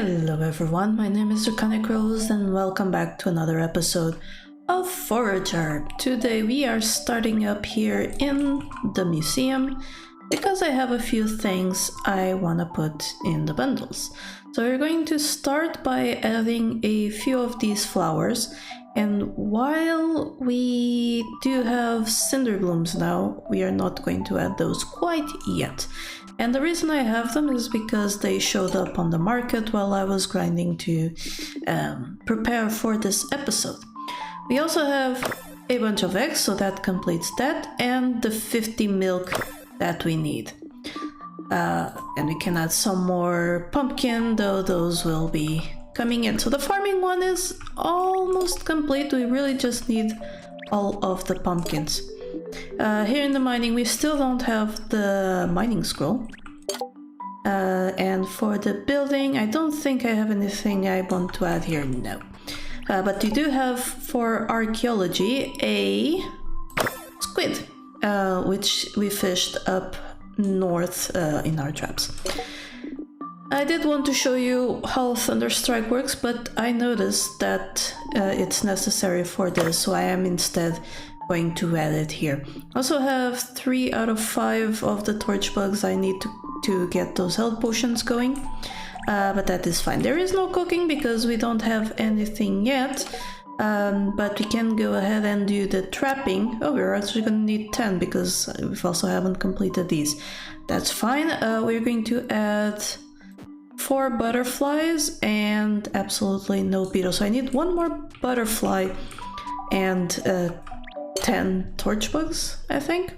Hello everyone, my name is Draconicrose and welcome back to another episode of Forager. Today we are starting up here in the museum because I have a few things I want to put in the bundles. So we're going to start by adding a few of these flowers, and while we do have cinder blooms now, we are not going to add those quite yet. And the reason I have them is because they showed up on the market while I was grinding to prepare for this episode. We also have a bunch of eggs, so that completes that, and the 50 milk that we need. And we can add some more pumpkin, though those will be coming in. So the farming one is almost complete. We really just need all of the pumpkins. Here in the mining, we still don't have the mining scroll. And for the building, I don't think I have anything I want to add here, no. But we do have, for archaeology, a squid, which we fished up north in our traps. I did want to show you how Thunderstrike works, but I noticed that it's necessary for this, so I am instead going to add it here. I also have 3 out of 5 of the torch bugs I need to get those health potions going, but that is fine. There is no cooking because we don't have anything yet, but we can go ahead and do the trapping. Oh, we're actually going to need 10 because we also haven't completed these. That's fine. We're going to add 4 butterflies and absolutely no beetles. So I need 1 more butterfly and 10 torch bugs, I think.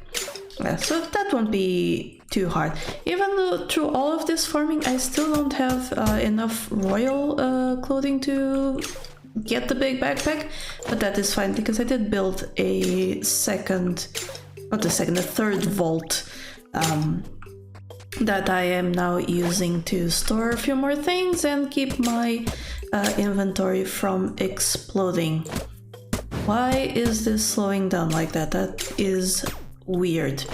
Yeah, so that won't be too hard. Even though through all of this farming, I still don't have enough royal clothing to get the big backpack, but that is fine because I did build a third vault that I am now using to store a few more things and keep my inventory from exploding. Why is this slowing down like that? That is weird.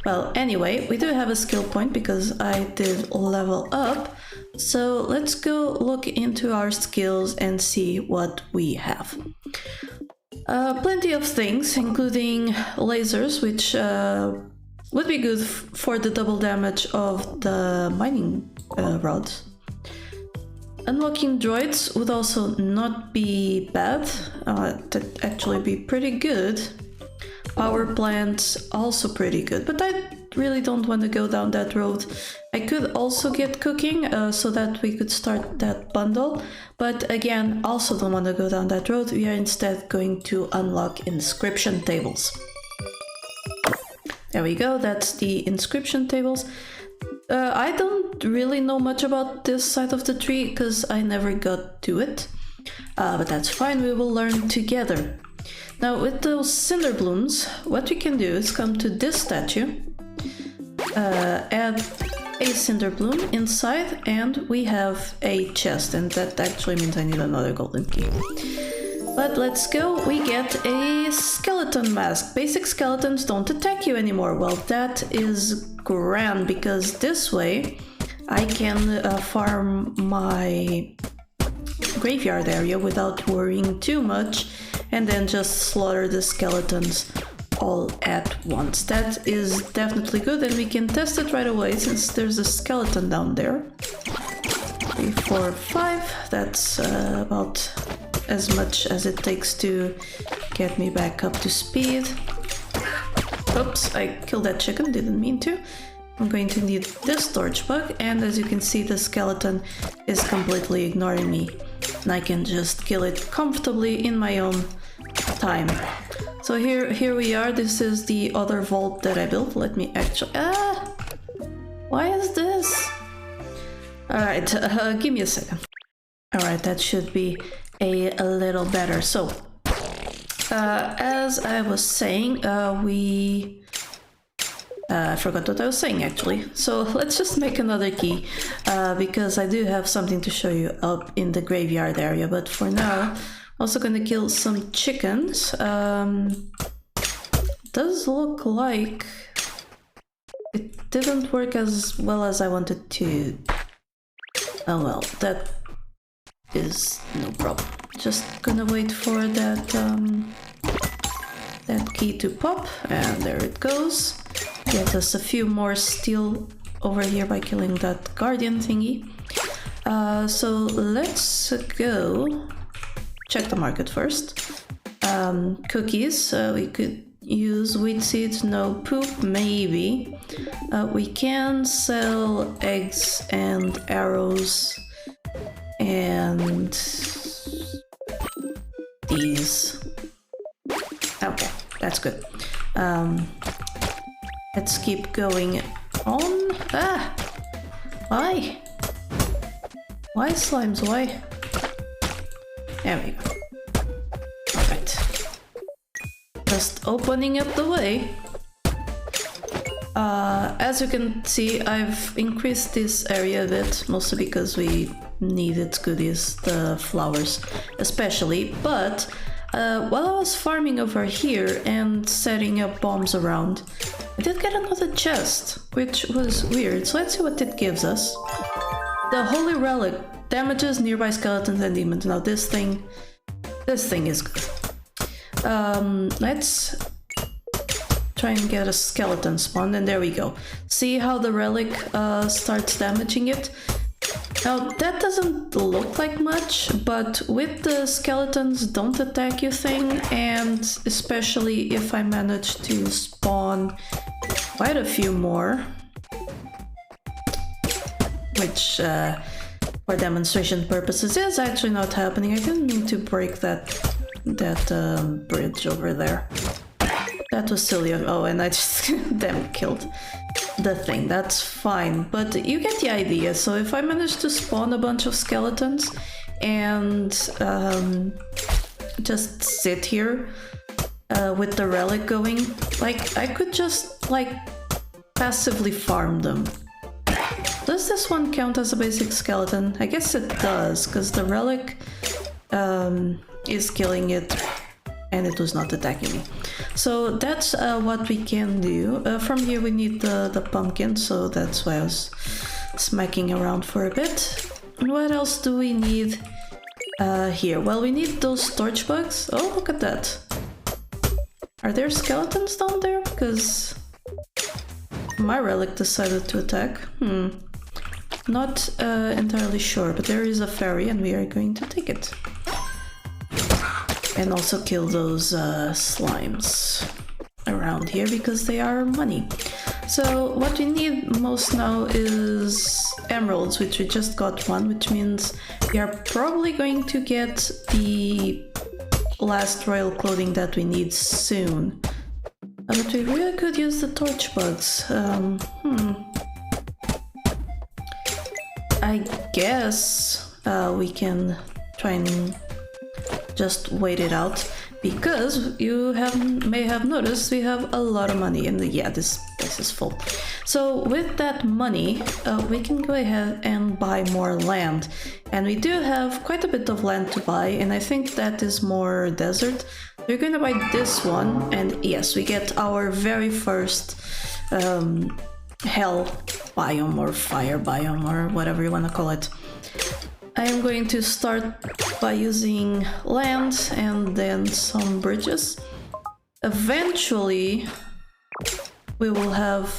Well, anyway, we do have a skill point because I did level up. So let's go look into our skills and see what we have. Plenty of things, including lasers, which would be good for the double damage of the mining rods. Unlocking droids would also not be bad, that'd actually be pretty good. Power plants also pretty good, but I really don't want to go down that road. I could also get cooking so that we could start that bundle, but again, also don't want to go down that road. We are instead going to unlock inscription tables. There we go, that's the inscription tables. I don't really know much about this side of the tree because I never got to it, but that's fine, we will learn together. Now with those cinder blooms, what we can do is come to this statue, add a cinder bloom inside, and we have a chest, and that actually means I need another golden key. But let's go, we get a skeleton mask. Basic skeletons don't attack you anymore. Well, that is grand because this way I can farm my graveyard area without worrying too much and then just slaughter the skeletons all at once. That is definitely good, and we can test it right away since there's a skeleton down there. 3, 4, 5, that's about as much as it takes to get me back up to speed. Oops, I killed that chicken, didn't mean to. I'm going to need this torch bug, and as you can see, the skeleton is completely ignoring me, and I can just kill it comfortably in my own time. So here we are. This is the other vault that I built. Let me actually... why is this? Alright, give me a second. Alright, that should be a little better. So, as I was saying, I forgot what I was saying actually. So let's just make another key, because I do have something to show you up in the graveyard area, but for now, I'm also gonna kill some chickens. Does look like it didn't work as well as I wanted to. Oh well, that is no problem. Just gonna wait for that that key to pop, and there it goes. Get us a few more steel over here by killing that guardian thingy. So let's go check the market first. Cookies, we could use wheat seeds, no poop, maybe. We can sell eggs and arrows and these. Okay, that's good. Let's keep going on. Ah! Why? Why slimes? Why? There we go. Right. Just opening up the way. As you can see, I've increased this area a bit, mostly because we needed goodies, the flowers especially, but while I was farming over here and setting up bombs around, I did get another chest, which was weird, so let's see what it gives us. The Holy Relic damages nearby skeletons and demons. Now this thing is good. Let's try and get a skeleton spawn, and there we go. See how the relic starts damaging it? Now that doesn't look like much, but with the skeletons don't attack you thing, and especially if I manage to spawn quite a few more, which for demonstration purposes is actually not happening. I didn't mean to break that bridge over there. That was silly. Oh, and I just damn killed the thing. That's fine, but you get the idea. So if I manage to spawn a bunch of skeletons and just sit here with the relic going, like I could just like passively farm them. Does this one count as a basic skeleton? I guess it does, because the relic is killing it and it was not attacking me. So that's what we can do. From here we need the pumpkin, so that's why I was smacking around for a bit. And what else do we need here? Well, we need those torch bugs. Oh, look at that. Are there skeletons down there? Because my relic decided to attack. Not entirely sure, but there is a fairy and we are going to take it. And also kill those slimes around here because they are money. So what we need most now is emeralds, which we just got one, which means we are probably going to get the last royal clothing that we need soon. But we really could use the torch bugs. I guess we can try and just wait it out, because you may have noticed we have a lot of money, and yeah, this place is full. So with that money, we can go ahead and buy more land, and we do have quite a bit of land to buy, and I think that is more desert. We're gonna buy this one, and yes, we get our very first hell biome or fire biome or whatever you want to call it. I am going to start by using land and then some bridges. Eventually we will have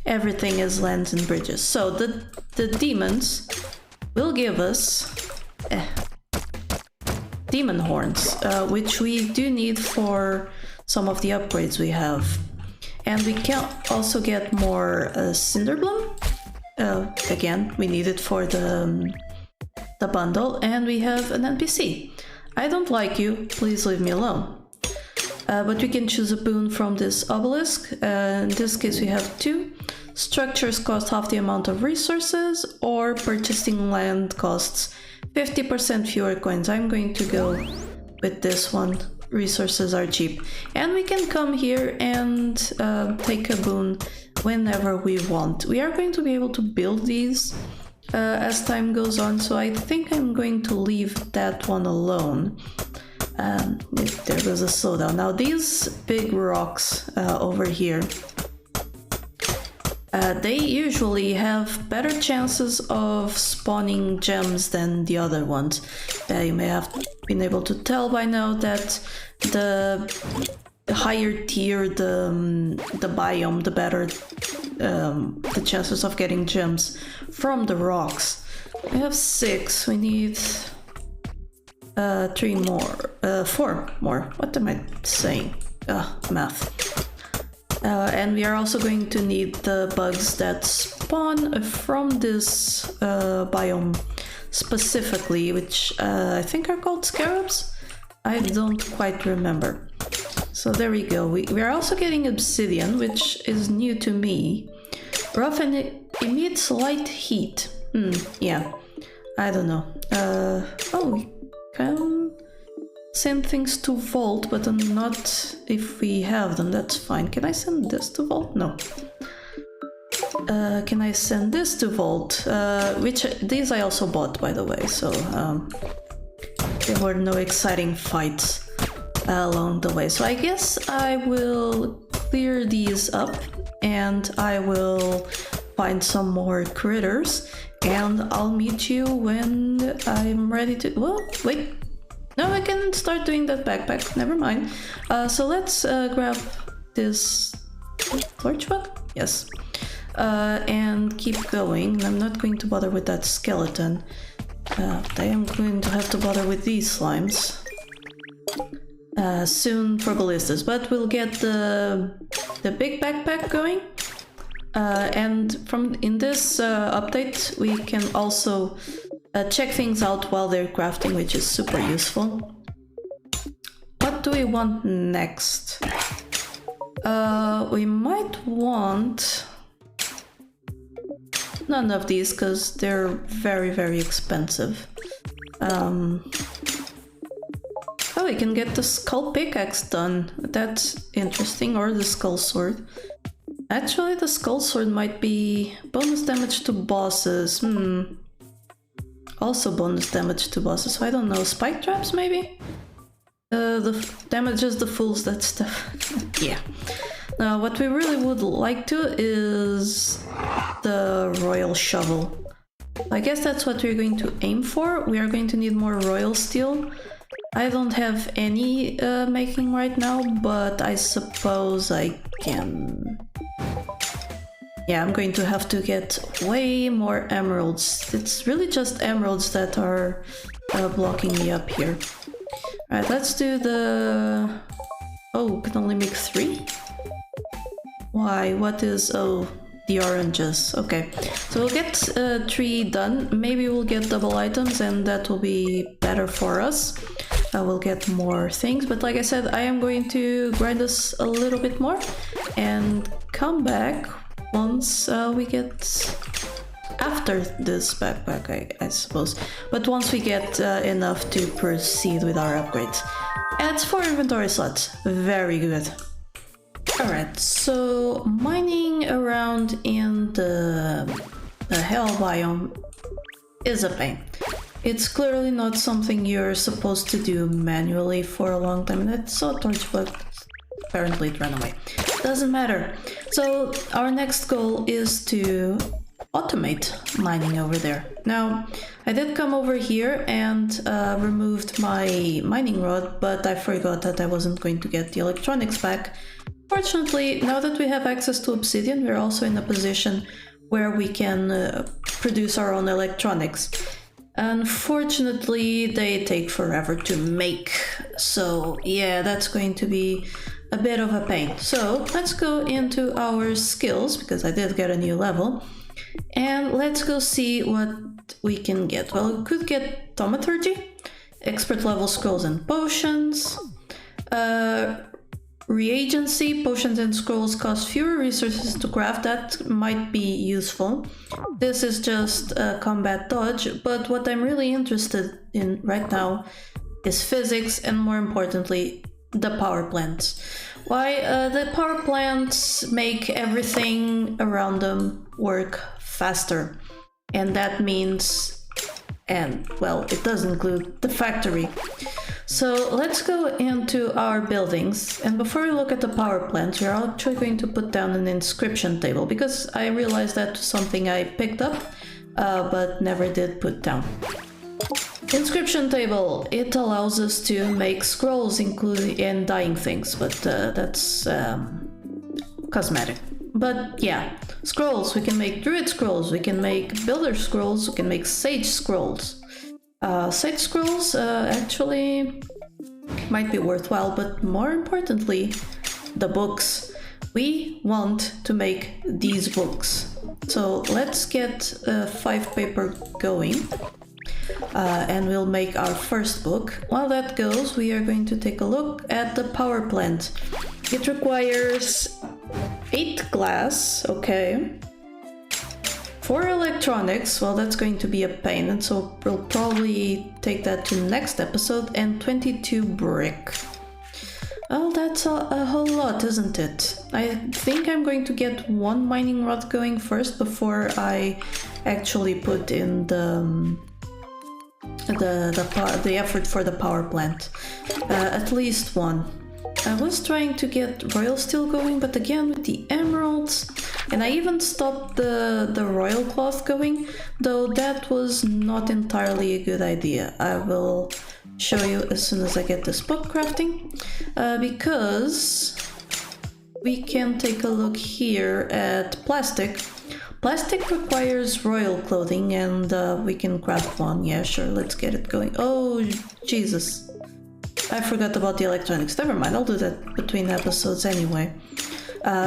everything as lands and bridges. So the demons will give us demon horns, which we do need for some of the upgrades we have. And we can also get more Cinderbloom. Again, we need it for the bundle, and we have an NPC. I don't like you, please leave me alone. But we can choose a boon from this obelisk. In this case we have two. Structures cost half the amount of resources, or purchasing land costs 50% fewer coins. I'm going to go with this one. Resources are cheap. And we can come here and take a boon whenever we want. We are going to be able to build these as time goes on, so I think I'm going to leave that one alone. There goes a slowdown. Now these big rocks over here, They usually have better chances of spawning gems than the other ones. You may have been able to tell by now that the higher tier the biome, the better the chances of getting gems from the rocks. We have 6, we need 3 more, 4 more. What am I saying? Math. And we are also going to need the bugs that spawn from this biome specifically, which I think are called scarabs? I don't quite remember. So there we go. We are also getting obsidian, which is new to me. Rough and it emits light heat. Yeah. I don't know. Oh, we can send things to Vault, but I'm not if we have them, that's fine. Can I send this to Vault? No. Can I send this to Vault? Which these I also bought, by the way, so there were no exciting fights along the way. So I guess I will clear these up and I will find some more critters and I'll meet you when I'm ready to... Well, wait. No, I can start doing that backpack. Never mind. So let's grab this torch bug? Yes. And keep going. I'm not going to bother with that skeleton. I am going to have to bother with these slimes. Soon for ballistas, but we'll get the big backpack going. And in this update, we can also check things out while they're crafting, which is super useful. What do we want next? We might want none of these because they're very, very expensive. Oh, we can get the skull pickaxe done. That's interesting, or the skull sword. Actually, the skull sword might be bonus damage to bosses. Also bonus damage to bosses, so I don't know. Spike traps, maybe? The damages the fools, that stuff. Yeah. Now, what we really would like to is the royal shovel. I guess that's what we're going to aim for. We are going to need more royal steel. I don't have any making right now, but I suppose I can... Yeah, I'm going to have to get way more emeralds. It's really just emeralds that are blocking me up here. Alright, let's do the... Oh, can only make 3? Why? What is... Oh, the oranges. Okay, so we'll get 3 done. Maybe we'll get double items and that will be better for us. We'll get more things, but like I said, I am going to grind this a little bit more and come back once we get after this backpack, I suppose. But once we get enough to proceed with our upgrades. Adds 4 inventory slots. Very good. Alright, so mining around in the hell biome is a pain. It's clearly not something you're supposed to do manually for a long time. And I saw a torch, but apparently it ran away. Doesn't matter. So our next goal is to automate mining over there. Now, I did come over here and removed my mining rod, but I forgot that I wasn't going to get the electronics back. Fortunately, now that we have access to obsidian, we're also in a position where we can produce our own electronics. Unfortunately, they take forever to make, so yeah, that's going to be a bit of a pain. So let's go into our skills, because I did get a new level, and let's go see what we can get. Well, we could get thaumaturgy, expert level scrolls and potions, reagency. Potions and scrolls cost fewer resources to craft. That might be useful. This is just a combat dodge, but what I'm really interested in right now is physics, and more importantly, the power plants. Why? The power plants make everything around them work faster, and that means, and well, it does include the factory. So let's go into our buildings, and before we look at the power plant, we're actually going to put down an inscription table, because I realized that's something I picked up, but never did put down. Inscription table, it allows us to make scrolls including in dying things, but that's cosmetic. But yeah, scrolls, we can make druid scrolls, we can make builder scrolls, we can make sage scrolls. Sage scrolls actually might be worthwhile, but more importantly, the books. We want to make these books. So let's get 5 paper going, and we'll make our first book. While that goes, we are going to take a look at the power plant. It requires 8 glass, okay. 4 electronics, well, that's going to be a pain, and so we'll probably take that to next episode, and 22 brick. Oh, that's a whole lot, isn't it? I think I'm going to get 1 mining rod going first before I actually put in the effort for the power plant. At least 1. I was trying to get royal steel going, but again with the emeralds, and I even stopped the royal cloth going, though that was not entirely a good idea. I will show you as soon as I get this book crafting, because we can take a look here at plastic. Plastic requires royal clothing, and we can craft 1. Yeah, sure, let's get it going. Oh, Jesus. I forgot about the electronics. Never mind, I'll do that between episodes anyway.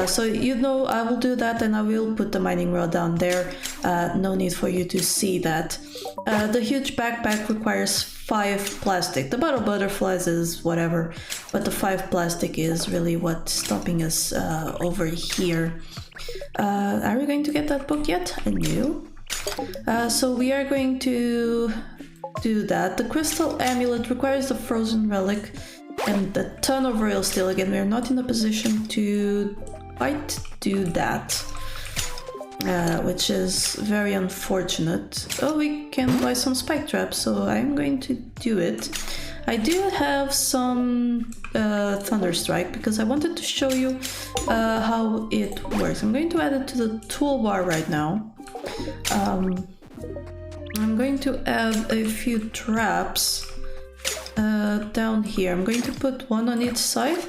So you know, I will do that, and I will put the mining rod down there. No need for you to see that. The huge backpack requires 5 plastic. The bottle butterflies is whatever, but the 5 plastic is really what's stopping us over here. Are we going to get that book yet? No. So we are going to do that. The crystal amulet requires the frozen relic and a ton of royal steel. Again, we're not in a position to quite do that, which is very unfortunate. Oh, we can buy some spike traps, so I'm going to do it. I do have some Thunderstrike because I wanted to show you how it works. I'm going to add it to the toolbar right now. I'm going to add a few traps down here. I'm going to put 1 on each side.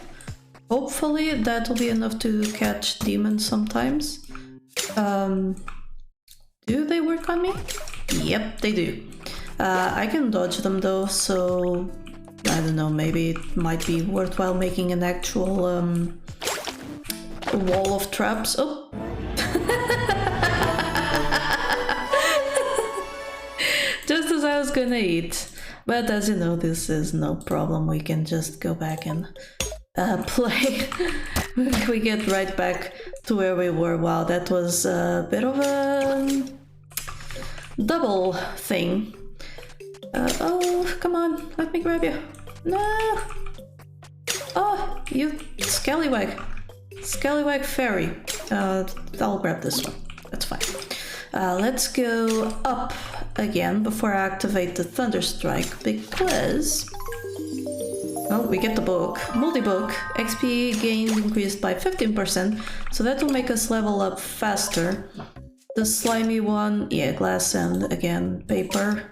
Hopefully that will be enough to catch demons sometimes. Do they work on me? Yep, they do. I can dodge them though, so I don't know, maybe it might be worthwhile making an actual wall of traps. Oh! Just as I was gonna eat. But as you know, this is no problem. We can just go back and play. We get right back to where we were. Wow, that was a bit of a double thing. Oh, come on, let me grab you. No! Oh, you scallywag. Scallywag fairy. I'll grab this one. That's fine. Let's go up again before I activate the Thunderstrike, because... well, we get the book. Multi-book. XP gained increased by 15%, so that will make us level up faster. The slimy one, yeah, glass and again paper.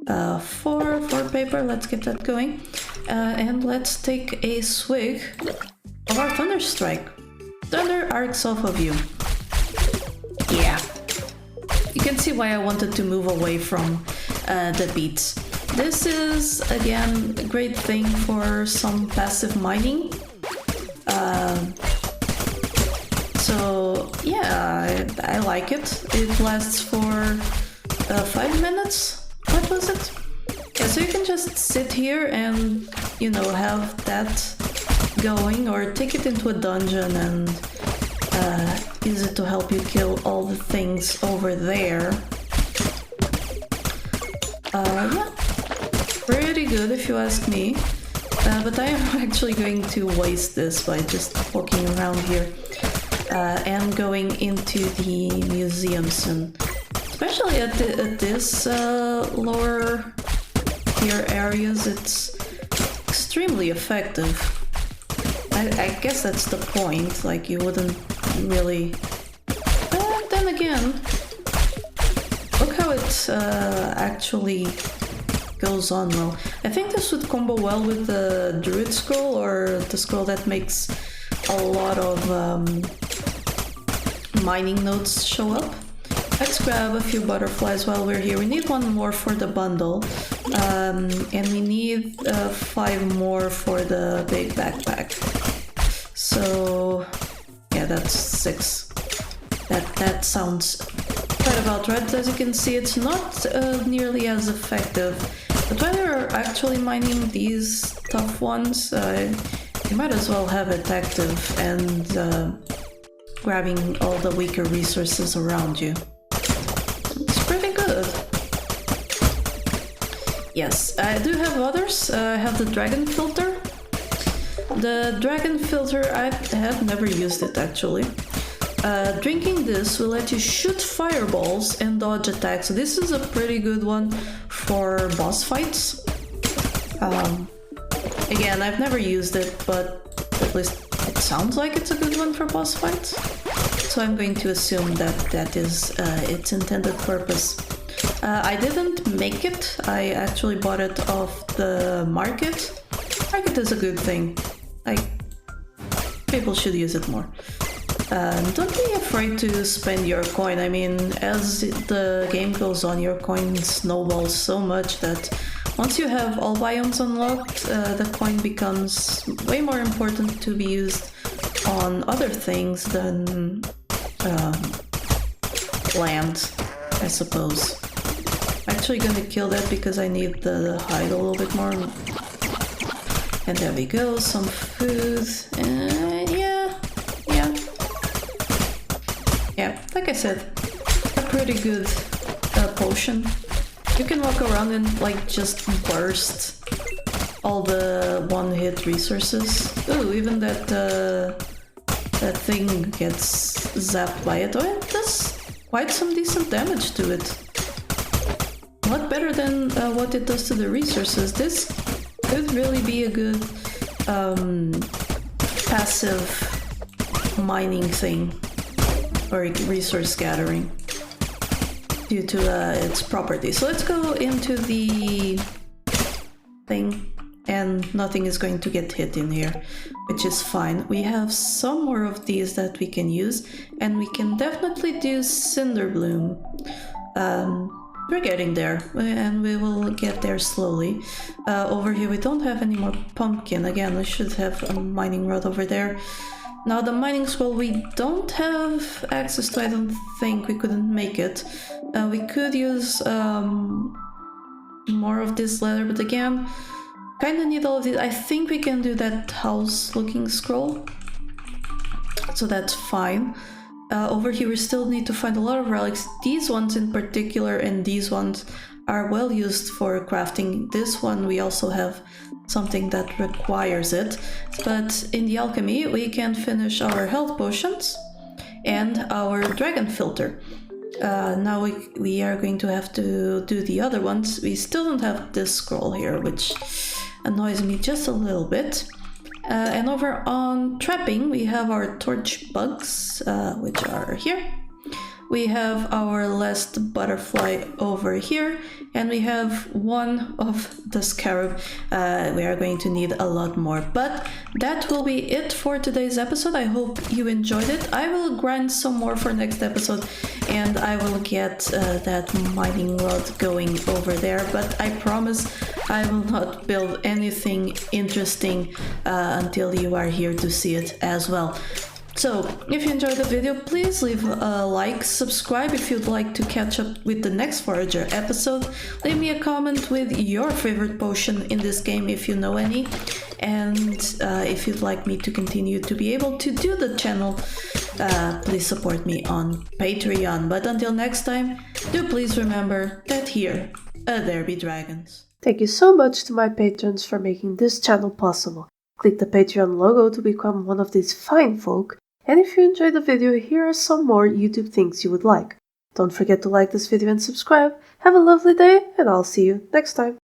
4 paper, let's get that going. And let's take a swig of our Thunderstrike. Thunder arcs off of you. Yeah. You can see why I wanted to move away from the beats. This is, again, a great thing for some passive mining. So, yeah, I like it. It lasts for 5 minutes. What was it? Yeah, so you can just sit here and, you know, have that going, or take it into a dungeon and use it to help you kill all the things over there. Yeah, pretty good if you ask me. But I am actually going to waste this by just walking around here and going into the museum soon. Especially at this lower tier areas, it's extremely effective. I guess that's the point, like you wouldn't really... then again, look how it actually goes on well. I think this would combo well with the Druid Scroll, or the scroll that makes a lot of mining nodes show up. Let's grab a few butterflies while we're here. We need one more for the bundle, and we need 5 more for the big backpack. So yeah, that's 6. That sounds quite about right. As you can see, it's not nearly as effective, but when you're actually mining these tough ones, you might as well have it active and grabbing all the weaker resources around you. It's pretty good. Yes, I do have others. I have the dragon filter. The dragon filter, I have never used it actually. Drinking this will let you shoot fireballs and dodge attacks. So this is a pretty good one for boss fights. Again, I've never used it, but at least it sounds like it's a good one for boss fights. So I'm going to assume that that is its intended purpose. I didn't make it. I actually bought it off the market. Market is a good thing. People should use it more. Don't be afraid to spend your coin. I mean, as the game goes on, your coin snowballs so much that once you have all biomes unlocked, the coin becomes way more important to be used on other things than land, I suppose. I'm actually gonna kill that because I need the hide a little bit more. And there we go, some food. Yeah, like I said, a pretty good potion. You can walk around and like just burst all the one-hit resources. Ooh, even that that thing gets zapped by it. Oh, it does quite some decent damage to it. A lot better than what it does to the resources. This could really be a good passive mining thing. Or resource gathering due to its properties. So let's go into the thing, and nothing is going to get hit in here, which is fine. We have some more of these that we can use, and we can definitely do Cinder Bloom. We're getting there, and we will get there slowly. Over here we don't have any more pumpkin. Again, we should have a mining rod over there. Now the mining scroll we don't have access to. I don't think. We couldn't make it. We could use more of this leather, but again, kinda need all of this. I think we can do that house looking scroll, so that's fine. Over here we still need to find a lot of relics. These ones in particular and these ones are well used for crafting. This one we also have something that requires it, but in the alchemy we can finish our health potions and our dragon filter. Now we are going to have to do the other ones. We still don't have this scroll here, which annoys me just a little bit. And over on trapping we have our torch bugs, which are here. We have our last butterfly over here, and we have one of the scarab. We are going to need a lot more, but that will be it for today's episode. I hope you enjoyed it. I will grind some more for next episode, and I will get that mining rod going over there, but I promise I will not build anything interesting until you are here to see it as well. So, if you enjoyed the video, please leave a like, subscribe if you'd like to catch up with the next Forager episode, leave me a comment with your favorite potion in this game if you know any, and if you'd like me to continue to be able to do the channel, please support me on Patreon. But until next time, do please remember that here, there be dragons. Thank you so much to my patrons for making this channel possible. Click the Patreon logo to become one of these fine folk, and if you enjoyed the video, here are some more YouTube things you would like. Don't forget to like this video and subscribe. Have a lovely day, and I'll see you next time.